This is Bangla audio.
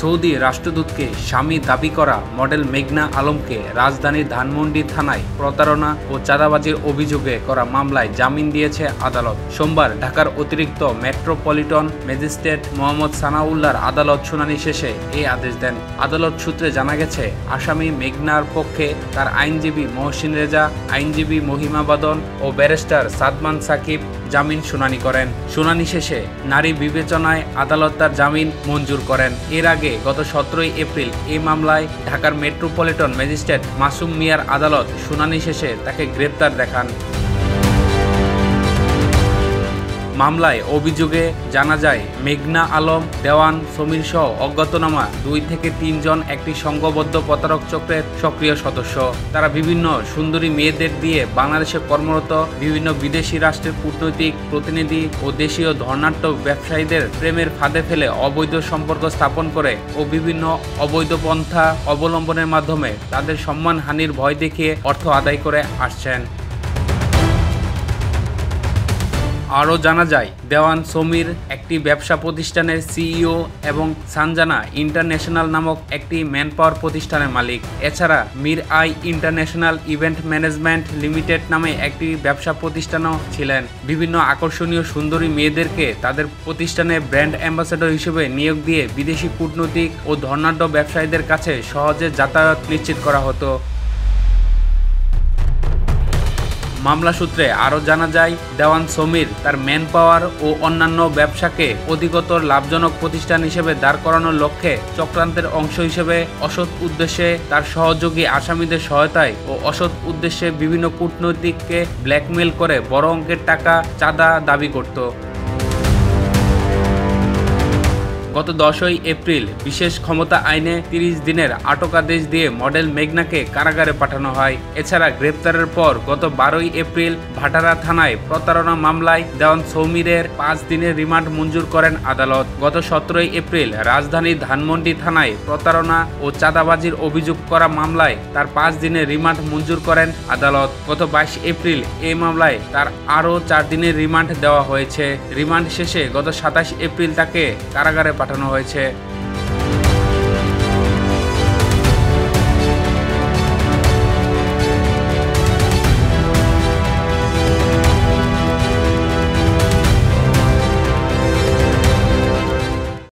সৌদি রাষ্ট্রদূতকে স্বামী দাবি করা মডেল মেঘনা আলমকে রাজধানীর ধানমন্ডি থানায় প্রতারণা ও চাঁদাবাজির অভিযোগে করা মামলায় জামিন দিয়েছে আদালত। সোমবার ঢাকার অতিরিক্ত মেট্রোপলিটন ম্যাজিস্ট্রেট মোহাম্মদ সানাউল্লাহর আদালত শুনানি শেষে এই আদেশ দেন। আদালত সূত্রে জানা গেছে, আসামি মেঘনার পক্ষে তার আইনজীবী মহসিন রেজা, আইনজীবী মহিমা বাদন ও ব্যারিস্টার সাদমান সাকিব জামিন শুনানি করেন। শুনানি শেষে নারী বিবেচনায় আদালত তার জামিন মঞ্জুর করেন। এর আগে গত 17 এপ্রিল এই মামলায় ঢাকার মেট্রোপলিটন ম্যাজিস্ট্রেট মাসুম মিয়ার আদালত শুনানি শেষে তাকে গ্রেপ্তার দেখান। মামলায় অভিযোগে জানা যায়, মেঘনা আলম, দেওয়ান সমীর সহ অজ্ঞাতনামা 2 থেকে 3 জন একটি সংঘবদ্ধ প্রতারক চক্রের সক্রিয় সদস্য। তারা বিভিন্ন সুন্দরী মেয়েদের দিয়ে বাংলাদেশে কর্মরত বিভিন্ন বিদেশি রাষ্ট্রের কূটনৈতিক প্রতিনিধি ও দেশীয় ধনাঢ্য ব্যবসায়ীদের প্রেমের ফাঁদে ফেলে অবৈধ সম্পর্ক স্থাপন করে ও বিভিন্ন অবৈধ পন্থা অবলম্বনের মাধ্যমে তাদের সম্মানহানির ভয় দেখিয়ে অর্থ আদায় করে আসছেন। আরও জানা যায়, দেওয়ান সমীর একটি ব্যবসা প্রতিষ্ঠানের সিইও এবং সানজানা ইন্টারন্যাশনাল নামক একটি ম্যানপাওয়ার প্রতিষ্ঠানের মালিক। এছাড়া Mir I international event management limited নামে একটি ব্যবসা প্রতিষ্ঠানও ছিলেন। বিভিন্ন আকর্ষণীয় সুন্দরী মেয়েদেরকে তাদের প্রতিষ্ঠানে ব্র্যান্ড অ্যাম্বাসেডর হিসেবে নিয়োগ দিয়ে বিদেশি কূটনৈতিক ও ধনাঢ্য ব্যবসায়ীদের কাছে সহজে যাতায়াত নিশ্চিত করা হতো। মামলা সূত্রে আরও জানা যায়, দেওয়ান সমীর তার ম্যান পাওয়ার ও অন্যান্য ব্যবসাকে অধিকতর লাভজনক প্রতিষ্ঠান হিসেবে দাঁড় করানোর লক্ষ্যে চক্রান্তের অংশ হিসেবে অসৎ উদ্দেশ্যে তার সহযোগী আসামিদের সহায়তায় ও অসৎ উদ্দেশ্যে বিভিন্ন কূটনৈতিককে ব্ল্যাকমেইল করে বড় অঙ্কের টাকা চাঁদা দাবি করত। গত 10 এপ্রিল বিশেষ ক্ষমতা আইনে 30 দিনের আটকাদেশ দিয়ে মডেল মেঘনাকে কারাগারে পাঠানো হয়। এছাড়া গ্রেপ্তারের পর গত 12 এপ্রিল ভাটারা থানায় প্রতারণা মামলায় দেওয়ান সমীরের 5 দিনের রিমান্ড মঞ্জুর করেন আদালত। গত 17 এপ্রিল রাজধানীর ধানমন্ডি থানায় প্রতারণা ও চাঁদাবাজির অভিযোগ করা মামলায় তার 5 দিনের রিমান্ড মঞ্জুর করেন আদালত। গত 22 এপ্রিল এই মামলায় তার আরও 4 দিনের রিমান্ড দেওয়া হয়েছে। রিমান্ড শেষে গত 27 এপ্রিল তাকে কারাগারে পাঠানো হয়েছে।